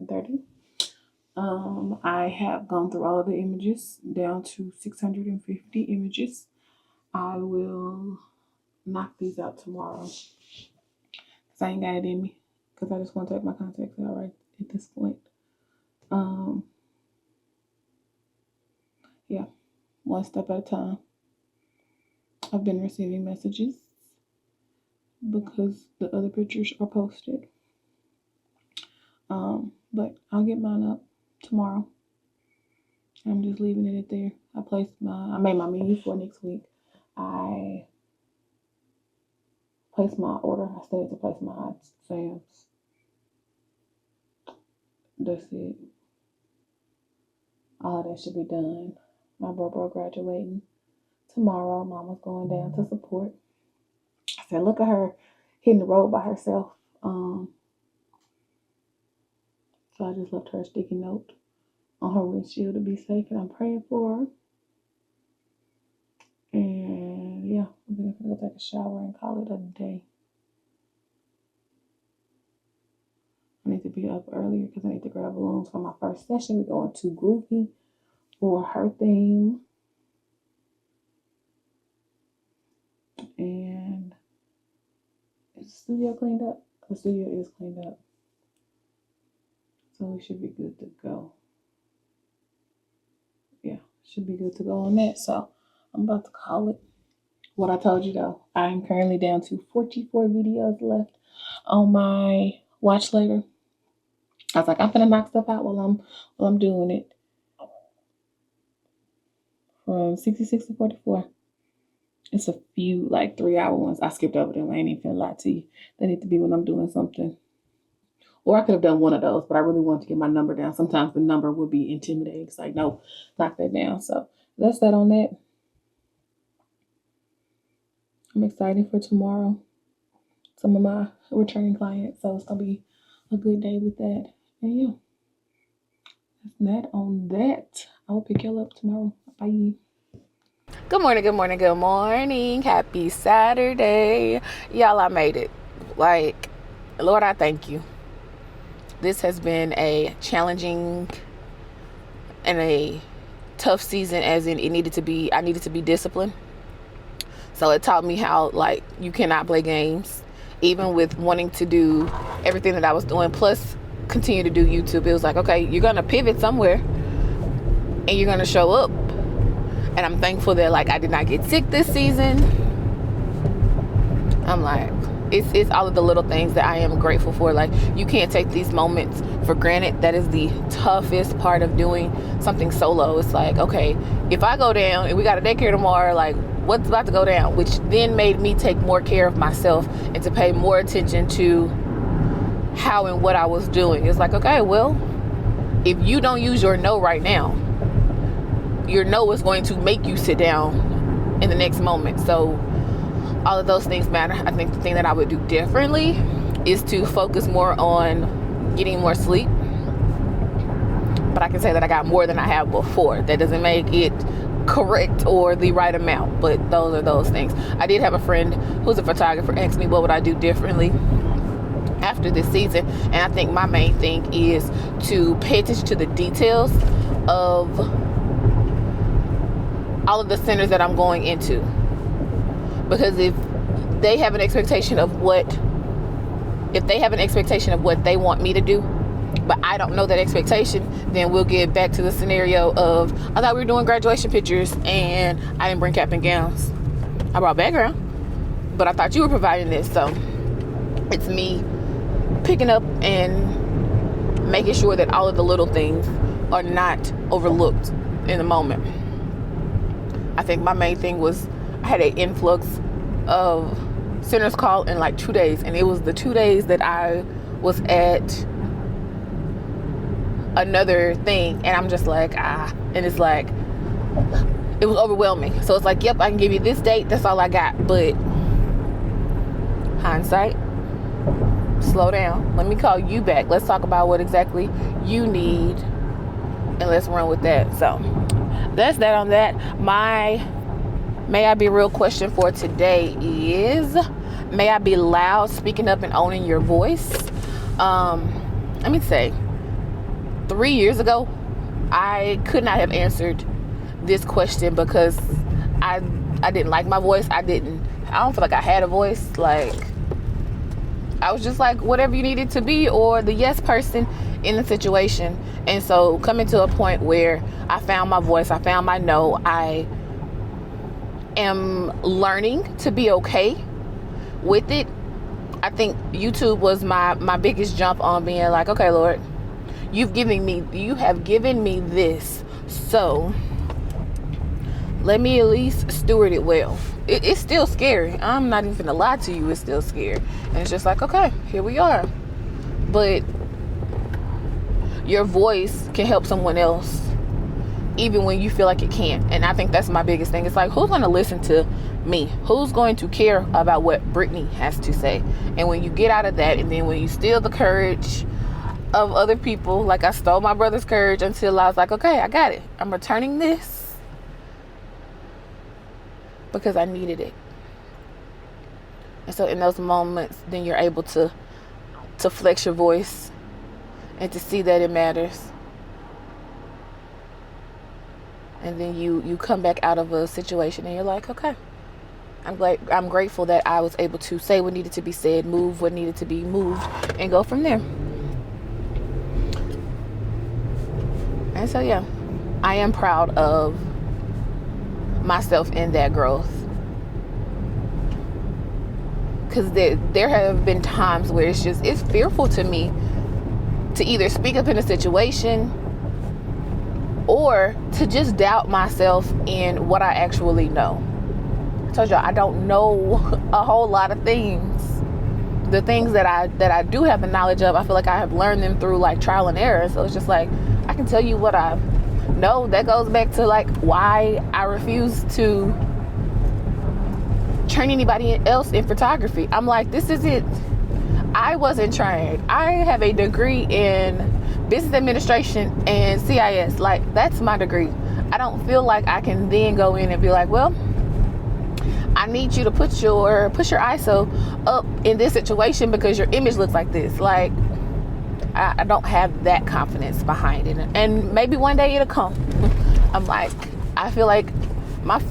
11:30. I have gone through all of the images down to 650 images. I will knock these out tomorrow because I ain't got it in me, because I just want to take my contacts out right at this point. Yeah, one step at a time. I've been receiving messages because the other pictures are posted. But I'll get mine up tomorrow. I'm just leaving it there. I made my menu for next week. I placed my order. I still need to place my hot Sam's. That's it. All of that should be done. My bro graduating tomorrow. Mama's going down to support. I said, look at her hitting the road by herself. So I just left her a sticky note on her windshield to be safe, and I'm praying for her. And yeah, I'm gonna go take a shower and call it a day. I need to be up earlier because I need to grab balloons for my first session. We're going to Groovy for her theme. And is the studio cleaned up? The studio is cleaned up. So we should be good to go. Yeah, should be good to go on that. So I'm about to call it. What I told you though, I am currently down to 44 videos left on my watch later. I was like, I'm gonna knock stuff out while I'm doing it. From 66 to 44. It's a few like 3-hour ones. I skipped over them. I ain't even gonna lie to you. They need to be when I'm doing something. Or I could have done one of those, but I really wanted to get my number down. Sometimes the number would be intimidating. It's like, no, knock that down. So that's that on that. I'm excited for tomorrow. Some of my returning clients. So it's going to be a good day with that. And yeah, that's that on that. I will pick y'all up tomorrow. Bye. Good morning. Happy Saturday. Y'all, I made it. Like, Lord, I thank you. This has been a challenging and a tough season, as in I needed to be disciplined. So it taught me how, like, you cannot play games, even with wanting to do everything that I was doing, plus continue to do YouTube. It was like, okay, you're going to pivot somewhere and you're going to show up. And I'm thankful that, like, I did not get sick this season. I'm like, it's all of the little things that I am grateful for. Like, you can't take these moments for granted. That is the toughest part of doing something solo. It's like, okay, if I go down and we got a daycare tomorrow, like, what's about to go down? Which then made me take more care of myself and to pay more attention to how and what I was doing. It's like, okay, well, if you don't use your no right now, your no is going to make you sit down in the next moment. So all of those things matter. I think the thing that I would do differently is to focus more on getting more sleep. But I can say that I got more than I have before. That doesn't make it correct or the right amount, but those are those things. I did have a friend who's a photographer ask me what would I do differently after this season, and I think my main thing is to pay attention to the details of all of the centers that I'm going into. Because if they have an expectation of what they want me to do, but I don't know that expectation, then we'll get back to the scenario of, I thought we were doing graduation pictures and I didn't bring cap and gowns. I brought background, but I thought you were providing this. So it's me picking up and making sure that all of the little things are not overlooked in the moment. I think my main thing was I had an influx of centers call in like 2 days, and it was the 2 days that I was at another thing, and I'm just like, and it's like, it was overwhelming. So it's like, yep, I can give you this date, that's all I got. But hindsight, slow down, let me call you back, let's talk about what exactly you need, and let's run with that. So that's that on that. My may I be real question for today is, may I be loud, speaking up, and owning your voice? Let me say, 3 years ago, I could not have answered this question because I didn't like my voice. I don't feel like I had a voice. Like, I was just like whatever you needed to be, or the yes person in the situation. And so coming to a point where I found my voice, I found my no, I am learning to be okay with it. I think YouTube was my biggest jump on being like, okay, Lord, you have given me this, so let me at least steward it well. It's still scary. I'm not even gonna lie to you, it's still scary. And it's just like, okay, here we are. But your voice can help someone else even when you feel like it can't. And I think that's my biggest thing. It's like, who's going to listen to me? Who's going to care about what Brittany has to say? And when you get out of that, and then when you steal the courage of other people, like I stole my brother's courage until I was like, okay, I got it. I'm returning this because I needed it. And so in those moments, then you're able to flex your voice and to see that it matters. And then you come back out of a situation and you're like, okay, I'm grateful that I was able to say what needed to be said, move what needed to be moved, and go from there. And so, yeah, I am proud of myself in that growth. Because there have been times where it's fearful to me to either speak up in a situation or to just doubt myself in what I actually know. I told y'all I don't know a whole lot of things. The things that I do have the knowledge of, I feel like I have learned them through like trial and error. So it's just like, I can tell you what I know. That goes back to like why I refuse to train anybody else in photography. I'm like, this is it. I wasn't trained. I have a degree in business administration and CIS. Like, that's my degree. I don't feel like I can then go in and be like, well, I need you to push your ISO up in this situation because your image looks like this. Like, I don't have that confidence behind it. And maybe one day it'll come. I'm like, I feel like my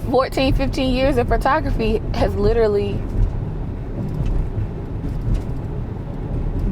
14, 15 years of photography has literally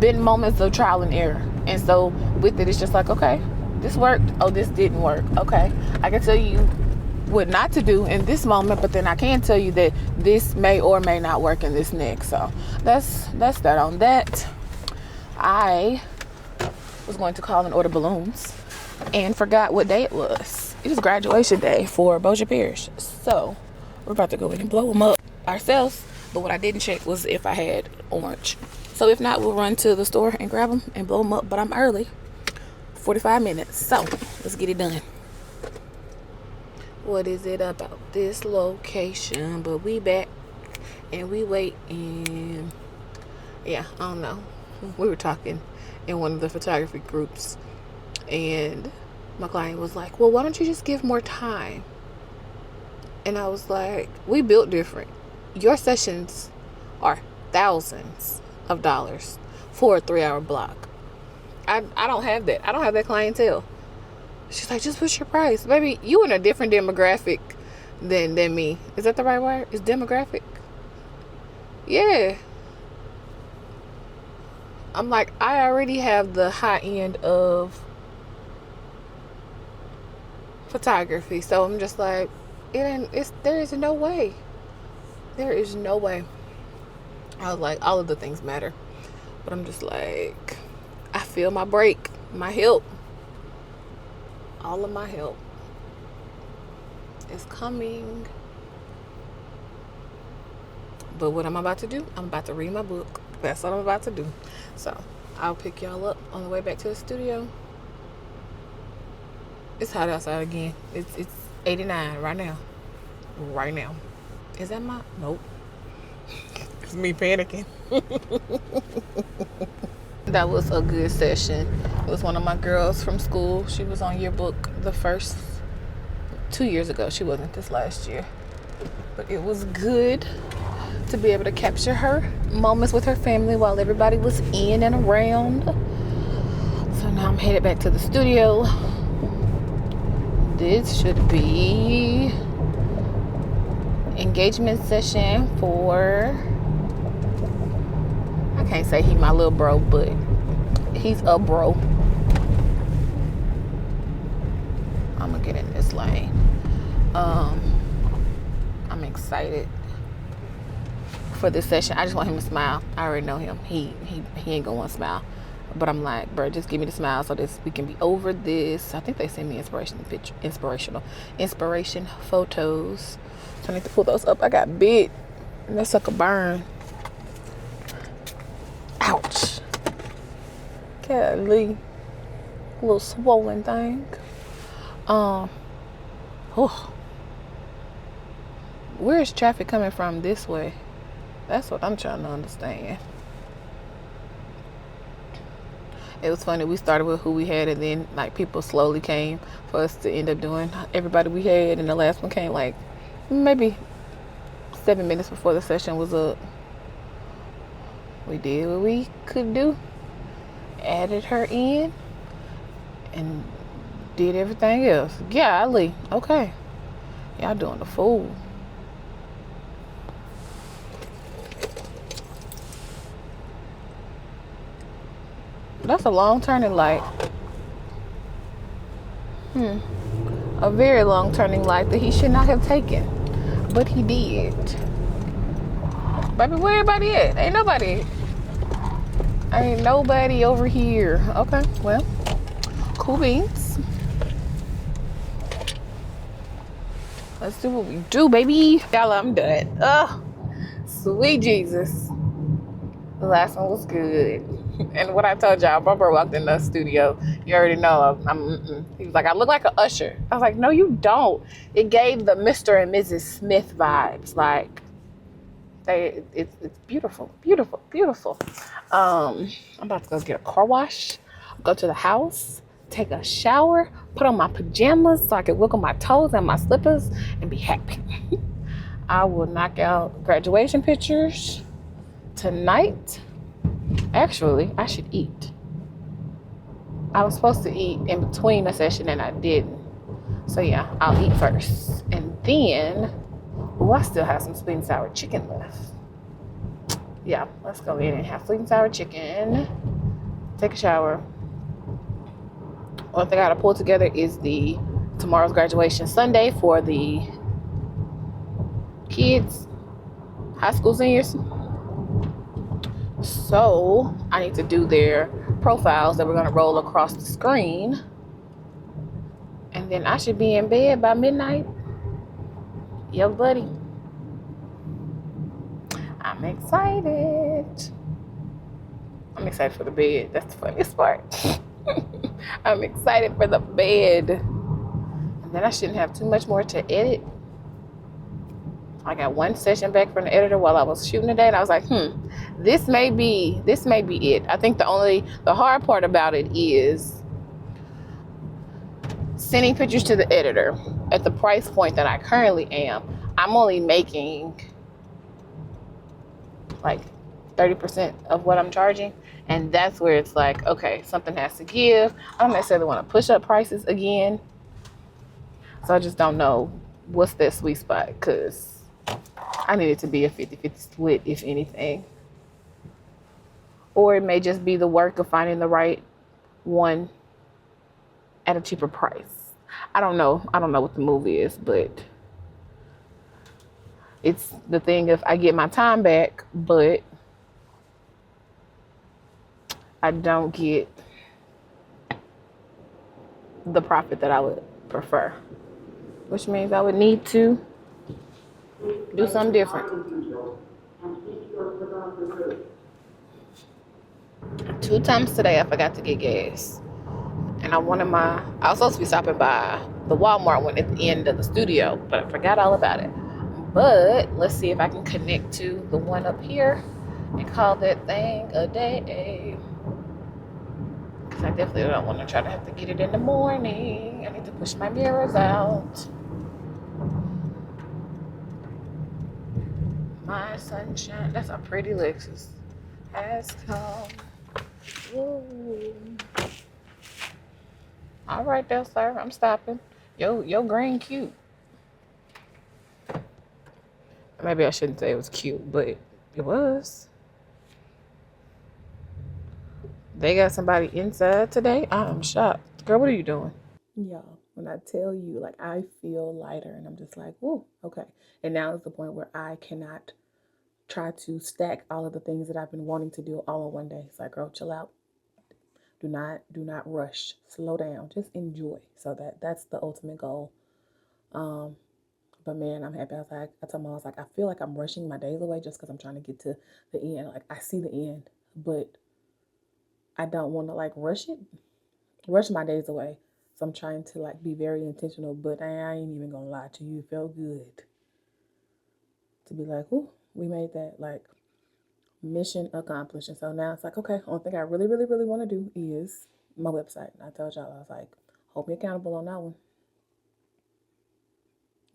been moments of trial and error. And so with it, it's just like, okay, this worked. Oh, this didn't work. Okay, I can tell you what not to do in this moment, but then I can tell you that this may or may not work in this next. So that's that on that. I was going to call and order balloons and forgot what day it was. It was graduation day for Bossier Parish. So we're about to go in and blow them up ourselves. But what I didn't check was if I had orange. So if not, we'll run to the store and grab them and blow them up. But I'm early, 45 minutes. So let's get it done. What is it about this location? But we back and we wait. And yeah, I don't know. We were talking in one of the photography groups, and my client was like, well, why don't you just give more time? And I was like, we built different. Your sessions are thousands of dollars for a 3-hour block. I don't have that. I don't have that clientele. She's like, just push your price. Baby, you in a different demographic than me. Is that the right word? Is demographic? Yeah. I'm like, I already have the high end of photography. So I'm just like, there is no way. There is no way. I was like, all of the things matter. But I'm just like, I feel my break, my help. All of my help is coming. But what I'm about to do, I'm about to read my book. That's what I'm about to do. So I'll pick y'all up on the way back to the studio. It's hot outside again. It's 89 right now. Right now. Is that my... Nope. It's me panicking. That was a good session. It was one of my girls from school. She was on yearbook the first 2 years ago. She wasn't this last year. But it was good to be able to capture her moments with her family while everybody was in and around. So now I'm headed back to the studio. This should be engagement session for, I can't say he my little bro, but he's a bro. I'm gonna get in this lane. I'm excited for this session. I just want him to smile. I already know him. He ain't gonna want to smile. But I'm like, bro, just give me the smile so this we can be over this. I think they send me inspiration photos. So I need to pull those up. I got bit. And that sucker burn. Ouch. Golly. A little swollen thing. Where's traffic coming from this way? That's what I'm trying to understand. It was funny. We started with who we had, and then like people slowly came for us to end up doing everybody we had, and the last one came like maybe 7 minutes before the session was up. We did what we could do, added her in, and did everything else. Golly, okay, y'all doing the fool. That's a long turning light. A very long turning light that he should not have taken. But he did. Baby, where everybody at? Ain't nobody over here. Okay, well, cool beans. Let's do what we do, baby. Y'all, I'm done. Oh, sweet Jesus. The last one was good. And what I told y'all, my brother walked in the studio. You already know. He was like, I look like an usher. I was like, no, you don't. It gave the Mr. and Mrs. Smith vibes. Like, it's beautiful, beautiful, beautiful. I'm about to go get a car wash, go to the house, take a shower, put on my pajamas so I can wiggle my toes and my slippers and be happy. I will knock out graduation pictures tonight. Actually, I should eat. I was supposed to eat in between the session and I didn't. So yeah, I'll eat first. And then, I still have some sweet and sour chicken left. Yeah, let's go in and have sweet and sour chicken. Take a shower. One thing I gotta pull together is tomorrow's graduation Sunday for the kids, high school seniors. So I need to do their profiles that we're going to roll across the screen. And then I should be in bed by midnight. Yo, buddy. I'm excited. I'm excited for the bed. That's the funniest part. I'm excited for the bed. And then I shouldn't have too much more to edit. I got one session back from the editor while I was shooting today, and I was like, this may be it. I think the hard part about it is sending pictures to the editor at the price point that I currently am. I'm only making like 30% of what I'm charging, and that's where it's like, okay, something has to give. I don't necessarily want to push up prices again, so I just don't know what's that sweet spot, because I need it to be a 50-50 split, if anything. Or it may just be the work of finding the right one at a cheaper price. I don't know what the move is, but it's the thing if I get my time back, but I don't get the profit that I would prefer. Which means I would need to do something different. 2 times today I forgot to get gas. And I was supposed to be stopping by the Walmart one at the end of the studio, but I forgot all about it. But let's see if I can connect to the one up here and call that thing a day. Because I definitely don't want to try to have to get it in the morning. I need to push my mirrors out. My sunshine. That's a pretty Lexus. Has come. Ooh. All right there, sir. I'm stopping. Your green cute. Maybe I shouldn't say it was cute, but it was. They got somebody inside today. I'm shocked. Girl, what are you doing? Y'all, when I tell you, like, I feel lighter and I'm just like, whoa, okay. And now is the point where I cannot try to stack all of the things that I've been wanting to do all in one day. It's like, girl, chill out. Do not rush. Slow down. Just enjoy. So that's the ultimate goal. Um, but man, I'm happy. I told mom, I was like, I feel like I'm rushing my days away just because I'm trying to get to the end. Like I see the end, but I don't want to like rush my days away. So I'm trying to like be very intentional, but I ain't even gonna lie to you. It felt good to be like, ooh, we made that like mission accomplished. And so now it's like, okay, only thing I really, really, really want to do is my website. And I told y'all, I was like, hold me accountable on that one.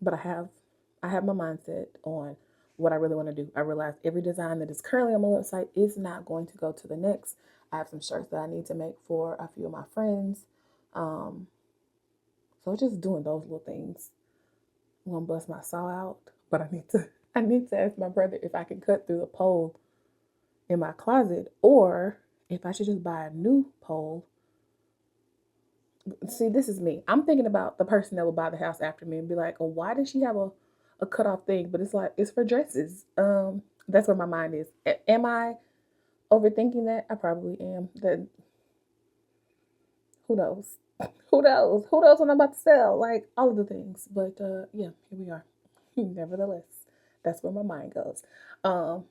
But I have my mindset on what I really want to do. I realize every design that is currently on my website is not going to go to the next. I have some shirts that I need to make for a few of my friends. Um, so just doing those little things. I'm gonna bust my saw out, but I need to ask my brother if I can cut through the pole in my closet or if I should just buy a new pole. See, this is me. I'm thinking about the person that will buy the house after me and be like, oh, why does she have a cut off thing? But it's like it's for dresses. That's where my mind is. Am I overthinking that? I probably am. That who knows? Who knows? Who knows what I'm about to sell? Like all of the things. But yeah, here we are. Nevertheless, that's where my mind goes. Um,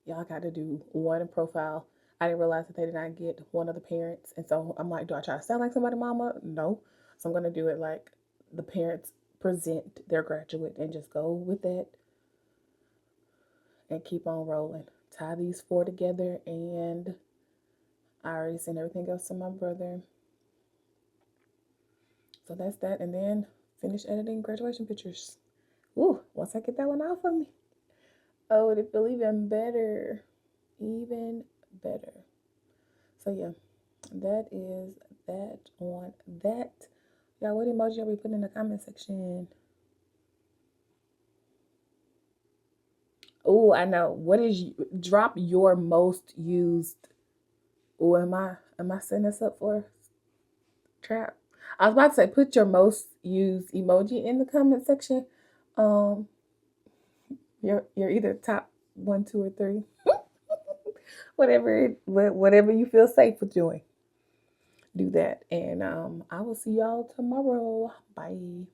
y'all got to do one profile. I didn't realize that they did not get one of the parents. And so I'm like, do I try to sound like somebody mama? No. So I'm going to do it like the parents present their graduate and just go with that and keep on rolling. Tie these four together and I already sent everything else to my brother. So that's that. And then finish editing graduation pictures. Ooh, once I get that one off of me, oh, it'll feel even better. Even better. So yeah, that is that on that. Y'all, what emoji are we putting in the comment section? Oh, I know. What is drop your most used? Oh, am I setting this up for a trap? I was about to say put your most used emoji in the comment section. Um, you're either top one, two, or three. Whatever you feel safe with doing, do that. And I will see y'all tomorrow. Bye.